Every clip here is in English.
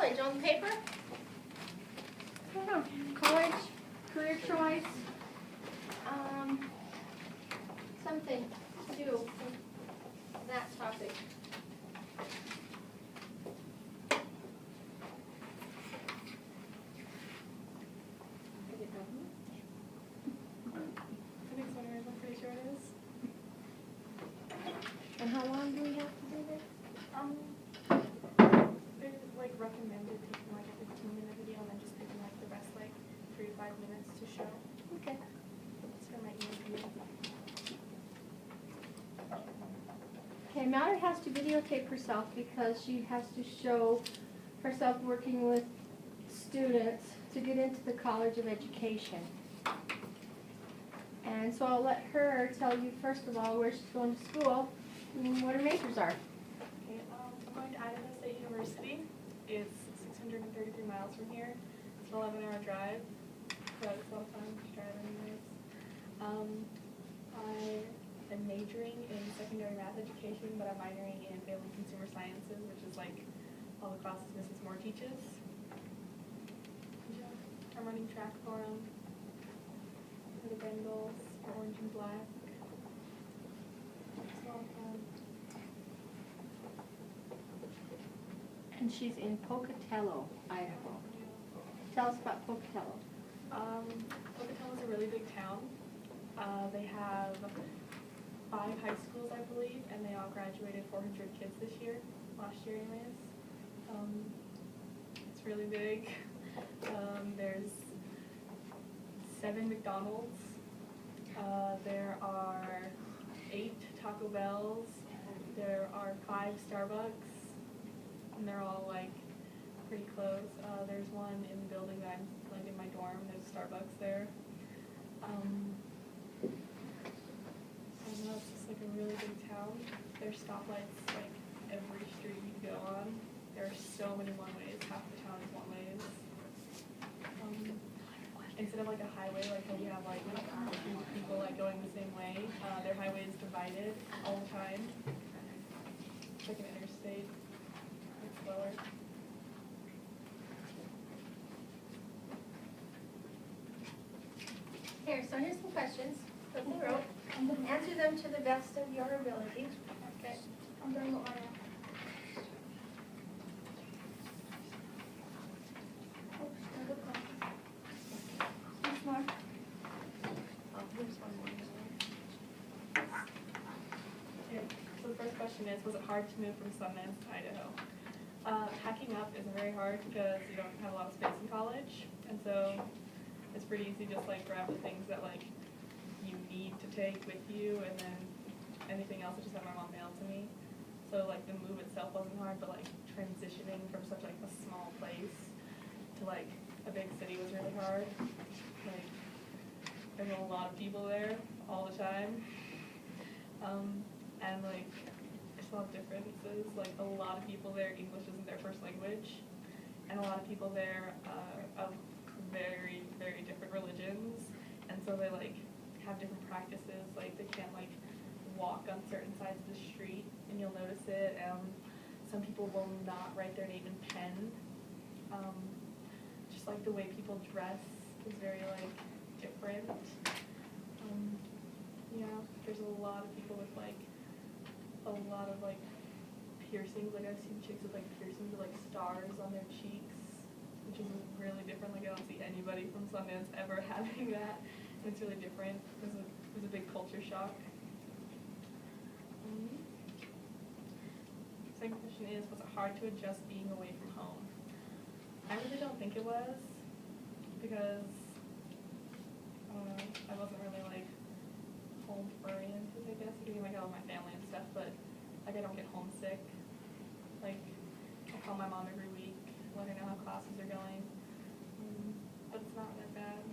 college on the paper? I don't know. College, career choice, something to do with that topic. And how long do we have to do this? They're like recommended taking like a 15-minute video and then just picking like the best like 3 to 5 minutes to show. Okay. That's for my EMP. Okay, Mallory has to videotape herself because she has to show herself working with students to get into the College of Education. And so I'll let her tell you first of all where she's going to school and what her majors are. Okay, I'm going to Idaho State University. It's 633 miles from here. It's an 11-hour drive, but it's a lot of fun to drive anyways. I am majoring in secondary math education, but I'm minoring in family consumer sciences, which is like all the classes Mrs. Moore teaches. Yeah, I'm running track for them. For the Bengals, for orange and black. It's a lot of fun. And she's in Pocatello, Idaho. Tell us about Pocatello. Pocatello is a really big town. They have 5 high schools, I believe, and they all graduated 400 kids this year, last year anyways. It's really big. There's 7 McDonald's. There are 8 Taco Bells. There are 5 Starbucks, and they're all like pretty close. There's one in the building that I'm like in my dorm. There's a Starbucks there. I don't know, it's just like a really big town. There's stoplights like every street you go on. There are so many one-ways. Half the town is one-ways. Instead of like a highway, like how you have like 2 people like going the same way, their highway is divided all the time. It's like an interstate. It's slower. Here, so here's some questions that we wrote. Answer them to the best of your ability. Okay. I'm going to order. So the first question is, was it hard to move from Sundance to Idaho? Packing up isn't very hard because you don't have a lot of space in college, and so it's pretty easy just like grab the things that like you need to take with you, and then anything else I just have my mom mail to me. So like the move itself wasn't hard, but like transitioning from such like a small place to like a big city was really hard. Like there's a lot of people there all the time. And like there's a lot of differences. Like a lot of people there, English isn't their first language, and a lot of people there of very, very different religions, and so they like have different practices. Like they can't like walk on certain sides of the street, and you'll notice it. Some people will not write their name in pen. Just like the way people dress is very like different. Yeah, there's a lot of people with like a lot of like piercings. Like I've seen chicks with like piercings with like stars on their cheeks, which is really different. Like I don't see anybody from Sundance ever having that. And it's really different. It was a big culture shock. Second question is, was it hard to adjust being away from home? I really don't think it was, because I wasn't really like home oriented, I guess. I like I love my family and stuff, but like I don't get homesick. Like I call my mom every week, let her know how classes are going. But it's not that bad.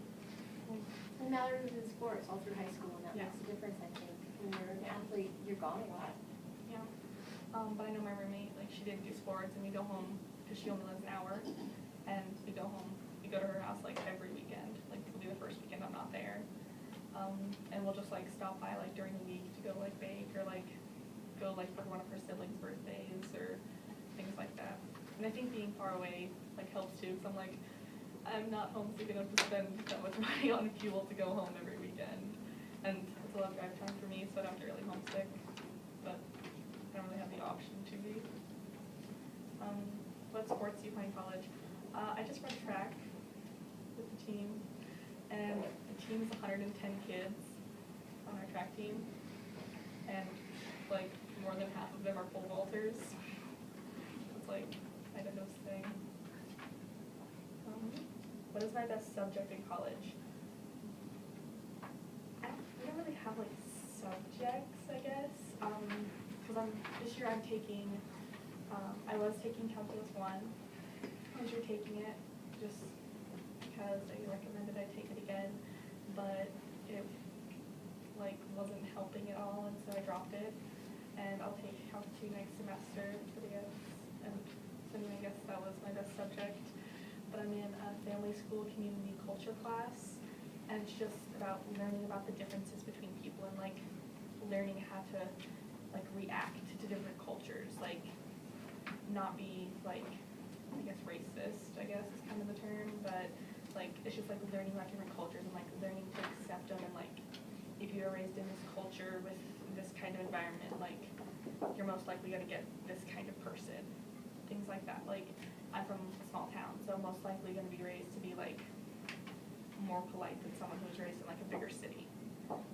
And Mallory was in sports all through high school, and that Yeah. makes a difference, I think. When you're an athlete, you're gone a lot. Yeah. But I know my roommate, like she didn't do sports, and we go home, because she only lives an hour, and we go home, we go to her house like every weekend. Like it'll be the first weekend I'm not there. And we'll just like stop by like during the week to go like bake, or like go like for one of her siblings' birthdays or things like that. And I think being far away like helps too, because I'm like, I'm not homesick enough to spend that much money on fuel to go home every weekend. And it's a lot of drive time for me, so I don't get really homesick, but I don't really have the option to be. What sports do you play in college? I just run track with the team, and the team's 110 kids on our track team, and like more than half of them are pole vaulters. It's like, I don't know thing. What is my best subject in college? We don't really have like subjects, I guess. Because this year I'm taking, I was taking Calculus 1. I was retaking it just because they recommended I take it again, but it like wasn't helping at all, and so I dropped it. And I'll take Calc 2 next semester, but I guess, and so I guess that was my best subject. But I'm in a family school community culture class, and it's just about learning about the differences between people and like learning how to like react to different cultures, like not be like, I guess racist, I guess is kind of the term, but like it's just like learning about different cultures and like learning to accept them, and like if you are raised in this culture with this kind of environment, like you're most likely going to get this kind of person, things like that. Like I'm from a small town, so I'm most likely going to be raised to be like more polite than someone who was raised in like a bigger city.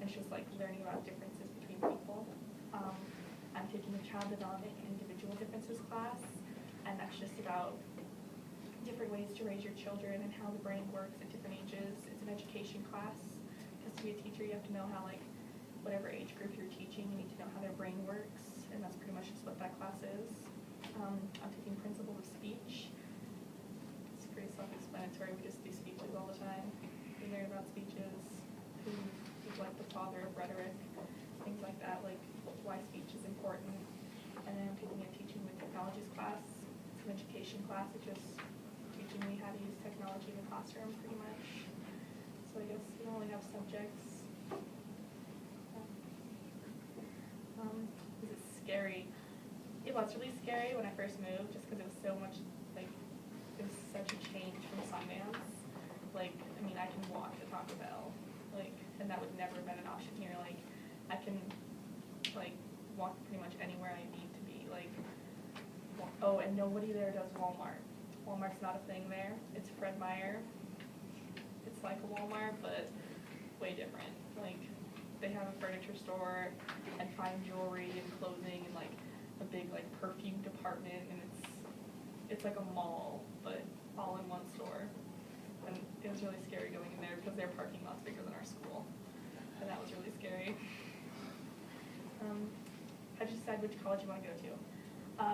It's just like learning about differences between people. I'm taking a child development and individual differences class, and that's just about different ways to raise your children and how the brain works at different ages. It's an education class, because to be a teacher you have to know how like whatever age group you're teaching, you need to know how their brain works, and that's pretty much just what that class is. I'm taking principles of speech. It's pretty self-explanatory. We just do speeches all the time. We learn about speeches, who's like the father of rhetoric, things like that, like why speech is important. And then I'm taking a teaching with technologies class. It's an education class. It's just teaching me how to use technology in the classroom, pretty much. So I guess we don't really have subjects. Is it scary? It was really scary when I first moved, just because it was so much, like, it was such a change from Sundance. Like, I mean, I can walk to Taco Bell, like, and that would never have been an option here. Like, I can, like, walk pretty much anywhere I need to be. Like, oh, and nobody there does Walmart. Walmart's not a thing there. It's Fred Meyer. It's like a Walmart, but way different. Like, they have a furniture store and fine jewelry and clothing and like a big like perfume department, and it's like a mall, but all in one store. And it was really scary going in there because their parking lot's bigger than our school, and that was really scary. How'd you decide which college you want to go to?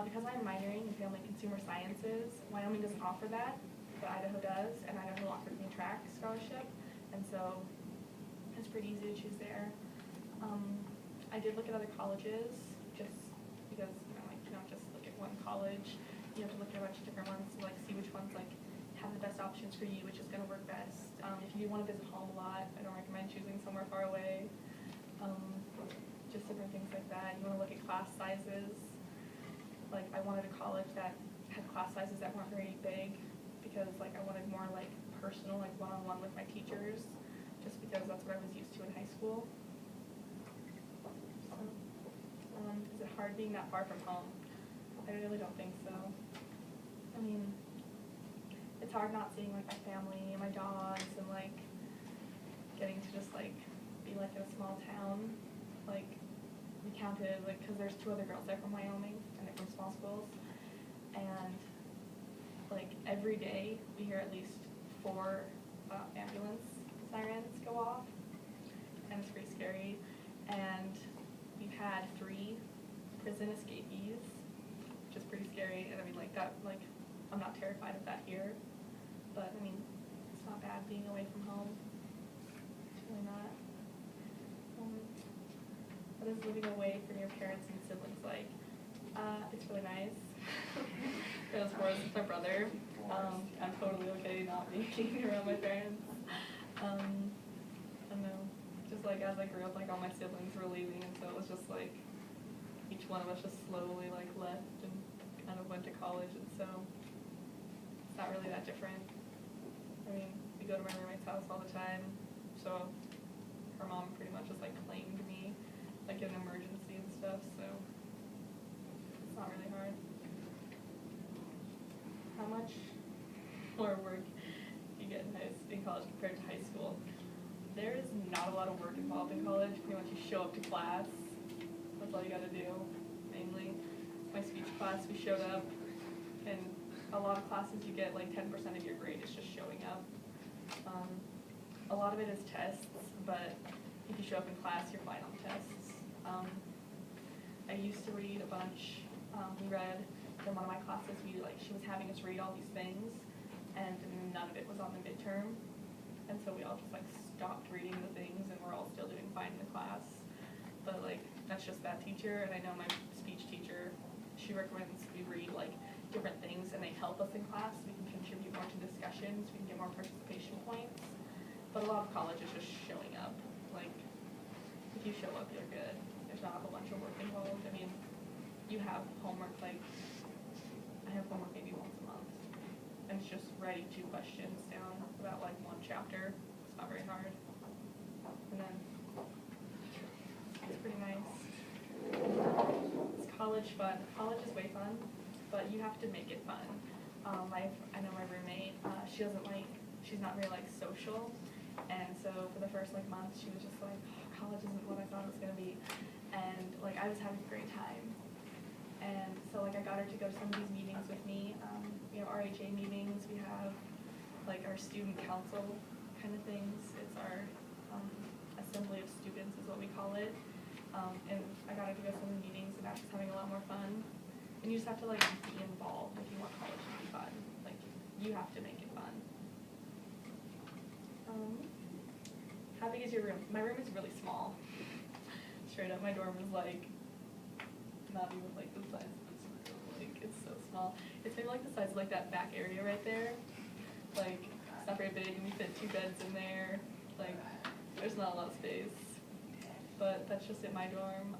Because I'm minoring in family consumer sciences, Wyoming doesn't offer that, but Idaho does, and Idaho offered me a track scholarship, and so it's pretty easy to choose there. I did look at other colleges, just because you don't just look at one college. You have to look at a bunch of different ones to like see which ones like have the best options for you, which is going to work best. If you do want to visit home a lot, I don't recommend choosing somewhere far away. Just different things like that. You want to look at class sizes. Like I wanted a college that had class sizes that weren't very big, because like I wanted more like personal, like one-on-one with my teachers, just because that's what I was used to in high school. So, is it hard being that far from home? I really don't think so. I mean, it's hard not seeing like my family and my dogs, and like getting to just like be like in a small town. Like we counted, like, because there's 2 other girls there from Wyoming, and they're from small schools, and like every day we hear at least 4 ambulance sirens go off, and it's pretty scary. And we've had 3 prison escapees, which is pretty scary. And I mean, like that, like I'm not terrified of that here, but I mean, it's not bad being away from home. It's really not. What is living away from your parents and siblings like? It's really nice. Because for us, it's my brother. I'm totally okay not being around my parents. I don't know. Just like as I grew up, like all my siblings were leaving, and so it was just like each one of us just slowly like left and kind of went to college, and so it's not really that different. I mean, we go to my roommate's house all the time, so her mom pretty much just like claimed me, like in an emergency and stuff, so it's not really hard. How much more work you get in college compared to high school? There is not a lot of work involved in college. Pretty much you show up to class. That's all you gotta do, mainly. My speech class, we showed up, and a lot of classes you get like 10% of your grade is just showing up. A lot of it is tests, but if you show up in class, you're fine on tests. I used to read a bunch. We read in one of my classes, she was having us read all these things, and none of it was on the midterm. And so we all just like stopped reading the things, and we're all still doing fine in the class. But like, that's just that teacher, and I know my speech teacher, she recommends we read like different things, and they help us in class so we can contribute more to discussions, we can get more participation points. But a lot of college is just showing up. Like, if you show up, you're good. There's not a whole bunch of work involved. I mean, you have homework, like, I have homework maybe once a month. And it's just writing 2 questions down about like 1 chapter. It's not very hard. And then it's pretty nice. Is college fun? College is way fun, but you have to make it fun. I know my roommate, she's not very like social, and so for the first like month she was just like, oh, college isn't what I thought it was gonna be, and like I was having a great time, and so like I got her to go to some of these meetings with me. We have RHA meetings, we have like our student council kind of things. It's our assembly of students is what we call it. And I got her to go to some of the meetings, and now she's having a lot more fun. And you just have to like be involved if you want college to be fun. Like, you have to make it fun. How big is your room? My room is really small. Straight up, my dorm is like not even like the size of this room. Like, it's so small. It's maybe like the size of like that back area right there. Like, it's not very big, and we fit 2 beds in there. Like, there's not a lot of space. But that's just in my dorm.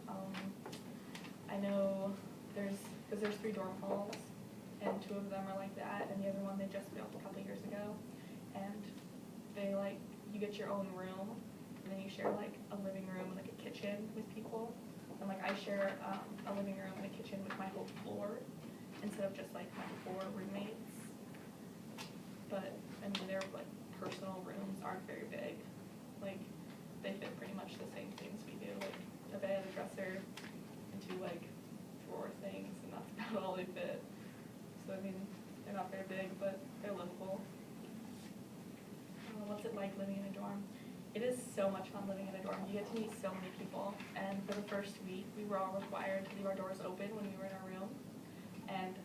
I know because there's 3 dorm halls, and 2 of them are like that, and the other one they just built a couple years ago. And they like, you get your own room, and then you share like a living room and like a kitchen with people. And like I share a living room and a kitchen with my whole floor, instead of just like my 4 roommates. But I mean, their like personal rooms aren't very big. Like, they fit pretty much the same things we do, like a bed, a dresser, and 2 like drawer things, and that's about all they fit. So I mean, they're not very big, but they're livable. What's it like living in a dorm? It is so much fun living in a dorm. You get to meet so many people, and for the first week, we were all required to leave our doors open when we were in our room, and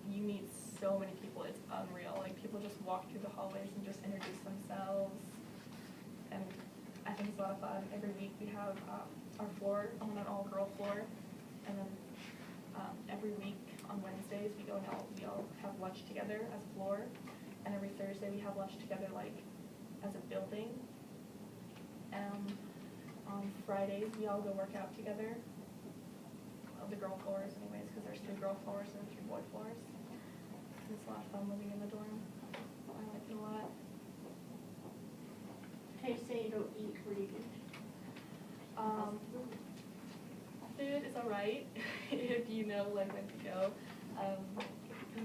you meet so many people. It's unreal. Like, people just walk through the hallways and just introduce themselves, and I think it's a lot of fun. Every week we have our floor, an all-girl floor, and then every week on Wednesdays we go and we all have lunch together as a floor, and every Thursday we have lunch together like as a building. On Fridays we all go work out together. The girl floors anyways, because there's 3 girl floors and 3 boy floors. And it's a lot of fun living in the dorm. I like it a lot. Hey, say you don't eat, what do you do? Food is alright if you know like when to go.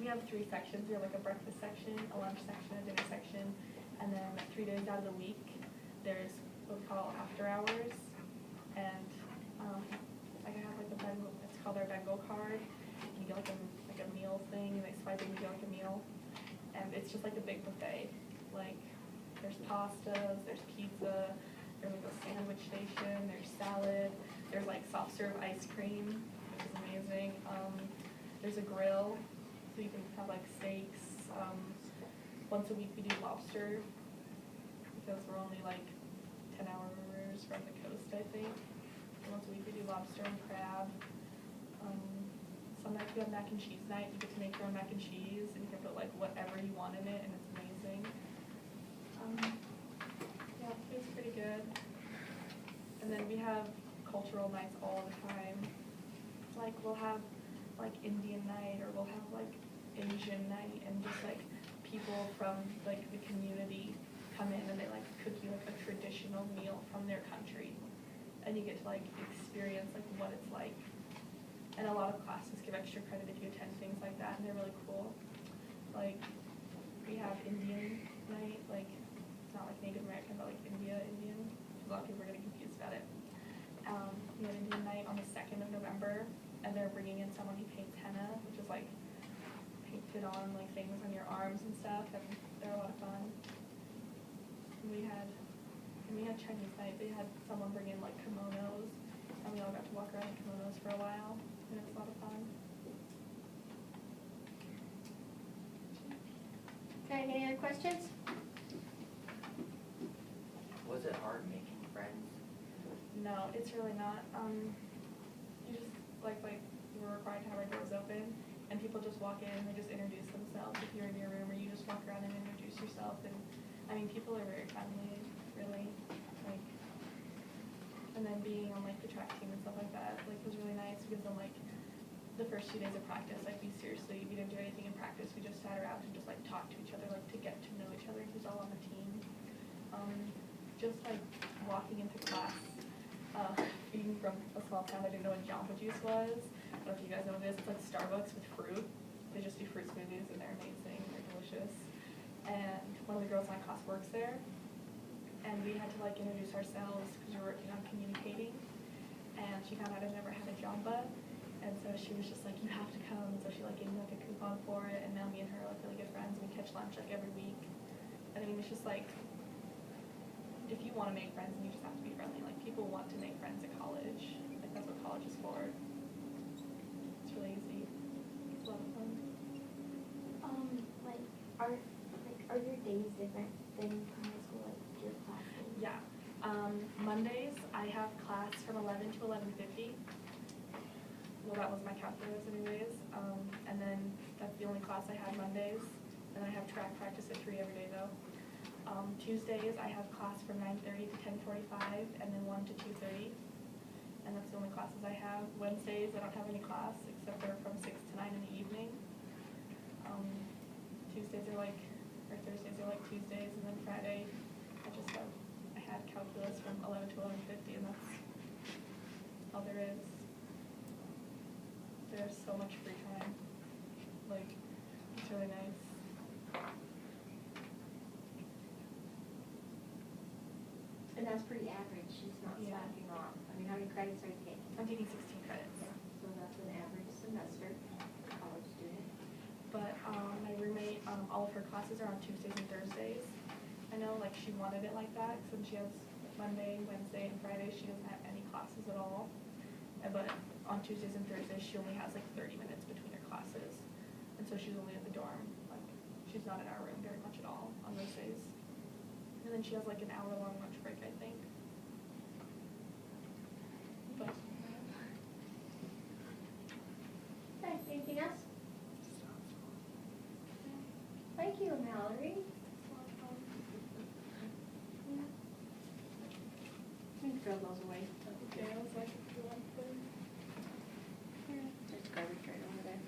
We have 3 sections. We have like a breakfast section, a lunch section, a dinner section, and then 3 days out of the week there's what we call after hours. And I have like it's called our Bengal card. You get like a meal thing, and they swipe it and you get like a meal, and it's just like a big buffet. Like, there's pastas, there's pizza, there's like a sandwich station, there's salad, there's like soft serve ice cream, which is amazing. There's a grill, so you can have like steaks. Once a week we do lobster, because we're only like 10 hours from the coast, I think. So once a week we do lobster and crab. Some nights we have mac and cheese night. You get to make your own mac and cheese, and you can put like whatever you want in it, and it's amazing. Yeah, food's pretty good. And then we have cultural nights all the time. Like, we'll have like Indian night, or we'll have like Asian night, and just like people from like the community come in and they like cook you like a traditional meal from their country, and you get to like experience like what it's like. And a lot of classes give extra credit if you attend things like that, and they're really cool. Like we have Indian night, like it's not like Native American, but like Indian. A lot of people are getting confused about it. We have Indian night on the 2nd of November, and they're bringing in someone who paints henna, which is like painted on like things on your arms and stuff, and they're a lot of fun. And we had Chinese night. They had someone bring in like kimonos, and we all got to walk around in kimonos for a while, and it was a lot of fun. Okay, any other questions? Was it hard making friends? No, it's really not. You just like we're required to have our doors open, and people just walk in and they just introduce themselves if you're in your room, or you just walk around and introduce yourself. And I mean, people are very friendly, really. Like, and then being on like the track team and stuff like that, like was really nice because then like the first 2 days of practice, like we didn't do anything in practice. We just sat around and just like talked to each other, like to get to know each other. Who's all on the team. Just like walking into class, being from a small town, I didn't know what Jamba Juice was. I don't know if you guys know what it is. It's like Starbucks with fruit. They just do fruit smoothies and they're amazing. They're delicious. And one of the girls in my class works there, and we had to like introduce ourselves because we were working on communicating. And she found out I'd never had a Jamba, and so she was just like, "You have to come." And so she like gave me like a coupon for it, and now me and her are like really good friends. We catch lunch like every week. And I mean, it's just like, if you want to make friends, then you just have to be friendly. Like, people want to make friends at college. Like, that's what college is for. It's really easy. It's a lot of fun. Are your days different than from high school, like your classes? Yeah. Mondays, I have class from 11 to 11:50. Well, that was my calculus anyways. And then that's the only class I had Mondays. And I have track practice at 3 every day, though. Tuesdays, I have class from 9:30 to 10:45, and then 1 to 2:30. And that's the only classes I have. Wednesdays, I don't have any class, except for from 6 to 9 in the evening. Thursdays are like Tuesdays, and then Friday, I had calculus from 11 to 11:50, and that's all there is. There's so much free time. Like, it's really nice. And that's pretty average, she's not Yeah. slacking off. I mean, how many credits are you taking? I'm taking 16 credits. So that's an average semester for a college student. But my roommate, all of her classes are on Tuesdays and Thursdays. I know, like, she wanted it like that, since she has Monday, Wednesday, and Friday, she doesn't have any classes at all. But on Tuesdays and Thursdays, she only has like 30 minutes between her classes. And so she's only at the dorm. Like, she's not in our room very much at all on those days. And then she has like an hour-long lunch break, I think. But Okay, anything else? Thank you, Mallory. You can throw those away. okay, I was like, you want to There's garbage right over there.